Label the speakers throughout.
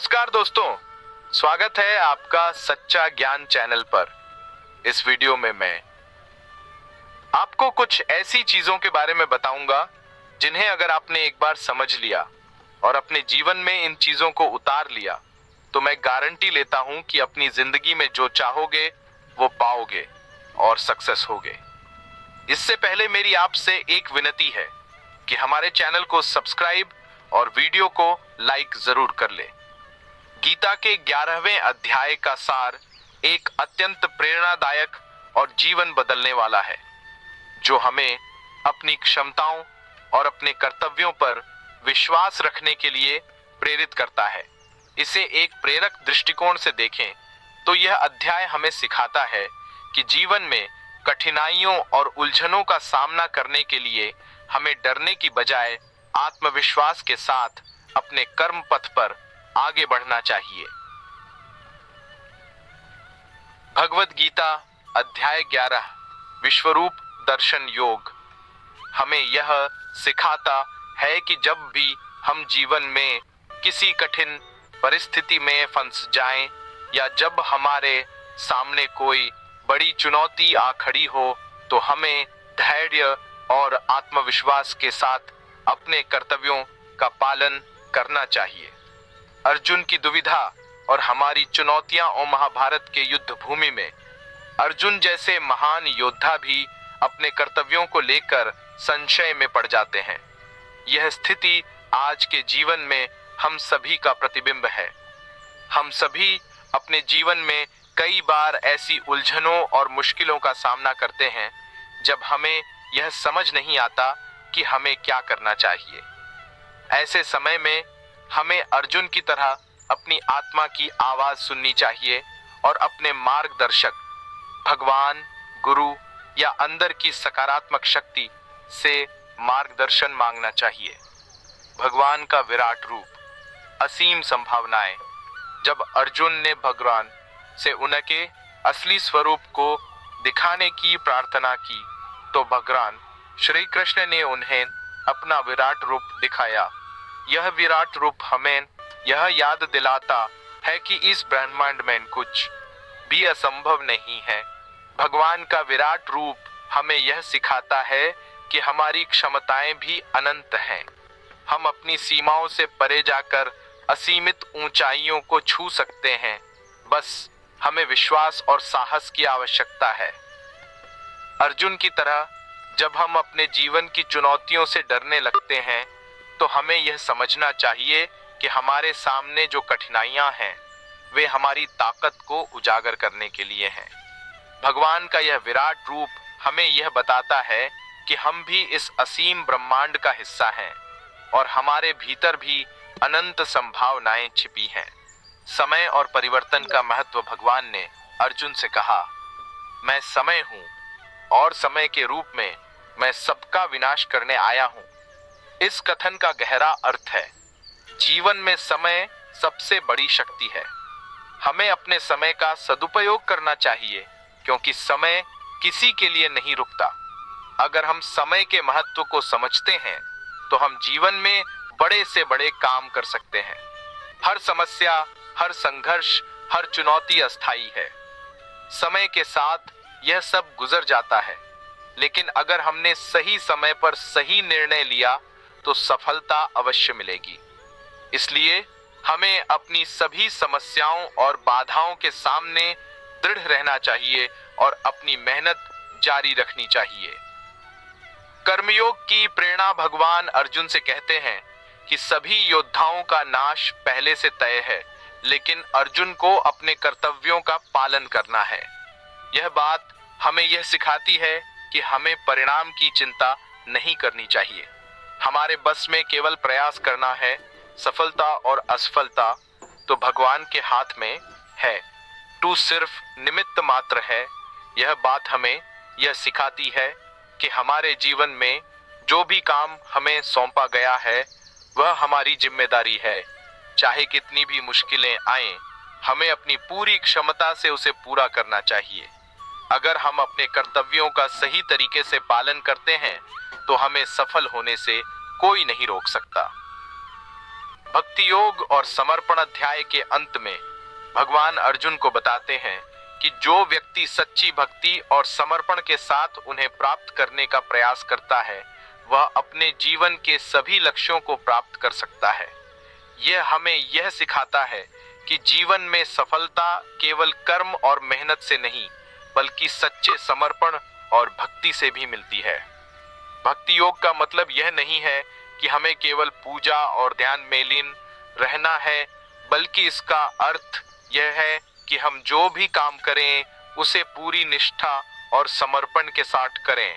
Speaker 1: नमस्कार दोस्तों, स्वागत है आपका सच्चा ज्ञान चैनल पर। इस वीडियो में मैं आपको कुछ ऐसी चीजों के बारे में बताऊंगा जिन्हें अगर आपने एक बार समझ लिया और अपने जीवन में इन चीजों को उतार लिया तो मैं गारंटी लेता हूं कि अपनी जिंदगी में जो चाहोगे वो पाओगे और सक्सेस होगे। इससे पहले मेरी आपसे एक विनती है कि हमारे चैनल को सब्सक्राइब और वीडियो को लाइक जरूर कर ले। गीता के 11वें अध्याय का सार एक अत्यंत प्रेरणादायक और जीवन बदलने वाला है, जो हमें अपनी क्षमताओं और अपने कर्तव्यों पर विश्वास रखने के लिए प्रेरित करता है। इसे एक प्रेरक दृष्टिकोण से देखें तो यह अध्याय हमें सिखाता है कि जीवन में कठिनाइयों और उलझनों का सामना करने के लिए हमें डरने की बजाय आत्मविश्वास के साथ अपने कर्म पथ पर आगे बढ़ना चाहिए। भगवद गीता अध्याय 11 विश्वरूप दर्शन योग हमें यह सिखाता है कि जब भी हम जीवन में किसी कठिन परिस्थिति में फंस जाएं या जब हमारे सामने कोई बड़ी चुनौती आ खड़ी हो तो हमें धैर्य और आत्मविश्वास के साथ अपने कर्तव्यों का पालन करना चाहिए। अर्जुन की दुविधा और हमारी चुनौतियां और महाभारत के युद्ध भूमि में अर्जुन जैसे महान योद्धा भी अपने कर्तव्यों को लेकर संशय में पड़ जाते हैं। यह स्थिति आज के जीवन में हम सभी का प्रतिबिंब है। हम सभी अपने जीवन में कई बार ऐसी उलझनों और मुश्किलों का सामना करते हैं जब हमें यह समझ नहीं आता कि हमें क्या करना चाहिए। ऐसे समय में हमें अर्जुन की तरह अपनी आत्मा की आवाज सुननी चाहिए और अपने मार्गदर्शक भगवान, गुरु या अंदर की सकारात्मक शक्ति से मार्गदर्शन मांगना चाहिए। भगवान का विराट रूप, असीम संभावनाएं। जब अर्जुन ने भगवान से उनके असली स्वरूप को दिखाने की प्रार्थना की तो भगवान श्री कृष्ण ने उन्हें अपना विराट रूप दिखाया। यह विराट रूप हमें यह याद दिलाता है कि इस ब्रह्मांड में कुछ भी असंभव नहीं है। भगवान का विराट रूप हमें यह सिखाता है कि हमारी क्षमताएं भी अनंत हैं। हम अपनी सीमाओं से परे जाकर असीमित ऊंचाइयों को छू सकते हैं। बस हमें विश्वास और साहस की आवश्यकता है। अर्जुन की तरह जब हम अपने जीवन की चुनौतियों से डरने लगते हैं तो हमें यह समझना चाहिए कि हमारे सामने जो कठिनाइयां हैं वे हमारी ताकत को उजागर करने के लिए हैं। भगवान का यह विराट रूप हमें यह बताता है कि हम भी इस असीम ब्रह्मांड का हिस्सा हैं और हमारे भीतर भी अनंत संभावनाएं छिपी हैं। समय और परिवर्तन का महत्व भगवान ने अर्जुन से कहा, मैं समय हूं और समय के रूप में मैं सबका विनाश करने आया हूं। इस कथन का गहरा अर्थ है, जीवन में समय सबसे बड़ी शक्ति है। हमें अपने समय का सदुपयोग करना चाहिए क्योंकि समय किसी के लिए नहीं रुकता। अगर हम समय के महत्व को समझते हैं तो हम जीवन में बड़े से बड़े काम कर सकते हैं। हर समस्या, हर संघर्ष, हर चुनौती अस्थायी है। समय के साथ यह सब गुजर जाता है, लेकिन अगर हमने सही समय पर सही निर्णय लिया तो सफलता अवश्य मिलेगी। इसलिए हमें अपनी सभी समस्याओं और बाधाओं के सामने दृढ़ रहना चाहिए और अपनी मेहनत जारी रखनी चाहिए। कर्मयोग की प्रेरणा भगवान अर्जुन से कहते हैं कि सभी योद्धाओं का नाश पहले से तय है, लेकिन अर्जुन को अपने कर्तव्यों का पालन करना है। यह बात हमें यह सिखाती है कि हमें परिणाम की चिंता नहीं करनी चाहिए। हमारे बस में केवल प्रयास करना है। सफलता और असफलता तो भगवान के हाथ में है, तू सिर्फ निमित्त मात्र है। यह बात हमें यह सिखाती है कि हमारे जीवन में जो भी काम हमें सौंपा गया है वह हमारी जिम्मेदारी है। चाहे कितनी भी मुश्किलें आएं, हमें अपनी पूरी क्षमता से उसे पूरा करना चाहिए। अगर हम अपने कर्तव्यों का सही तरीके से पालन करते हैं तो हमें सफल होने से कोई नहीं रोक सकता। भक्ति योग और समर्पण अध्याय के अंत में भगवान अर्जुन को बताते हैं कि जो व्यक्ति सच्ची भक्ति और समर्पण के साथ उन्हें प्राप्त करने का प्रयास करता है वह अपने जीवन के सभी लक्ष्यों को प्राप्त कर सकता है। यह हमें यह सिखाता है कि जीवन में सफलता केवल कर्म और मेहनत से नहीं बल्कि सच्चे समर्पण और भक्ति से भी मिलती है। भक्ति योग का मतलब यह नहीं है कि हमें केवल पूजा और ध्यान में लीन रहना है, बल्कि इसका अर्थ यह है कि हम जो भी काम करें उसे पूरी निष्ठा और समर्पण के साथ करें।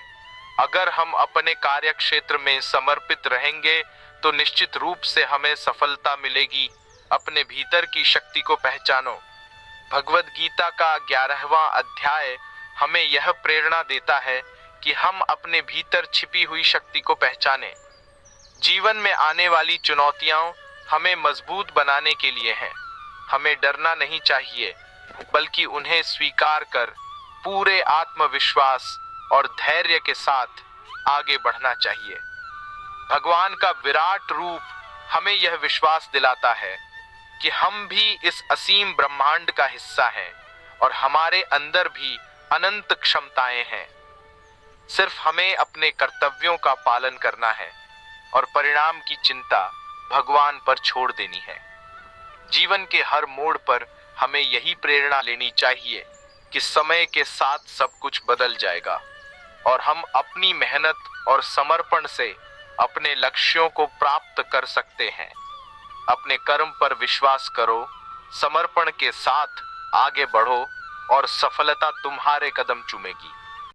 Speaker 1: अगर हम अपने कार्य क्षेत्र में समर्पित रहेंगे तो निश्चित रूप से हमें सफलता मिलेगी। अपने भीतर की शक्ति को पहचानो। भगवद गीता का 11वां अध्याय हमें यह प्रेरणा देता है कि हम अपने भीतर छिपी हुई शक्ति को पहचानें। जीवन में आने वाली चुनौतियां हमें मजबूत बनाने के लिए हैं। हमें डरना नहीं चाहिए बल्कि उन्हें स्वीकार कर पूरे आत्मविश्वास और धैर्य के साथ आगे बढ़ना चाहिए। भगवान का विराट रूप हमें यह विश्वास दिलाता है कि हम भी इस असीम ब्रह्मांड का हिस्सा हैं और हमारे अंदर भी अनंत क्षमताएं हैं। सिर्फ हमें अपने कर्तव्यों का पालन करना है और परिणाम की चिंता भगवान पर छोड़ देनी है। जीवन के हर मोड़ पर हमें यही प्रेरणा लेनी चाहिए कि समय के साथ सब कुछ बदल जाएगा और हम अपनी मेहनत और समर्पण से अपने लक्ष्यों को प्राप्त कर सकते हैं। अपने कर्म पर विश्वास करो, समर्पण के साथ आगे बढ़ो और सफलता तुम्हारे कदम चूमेगी।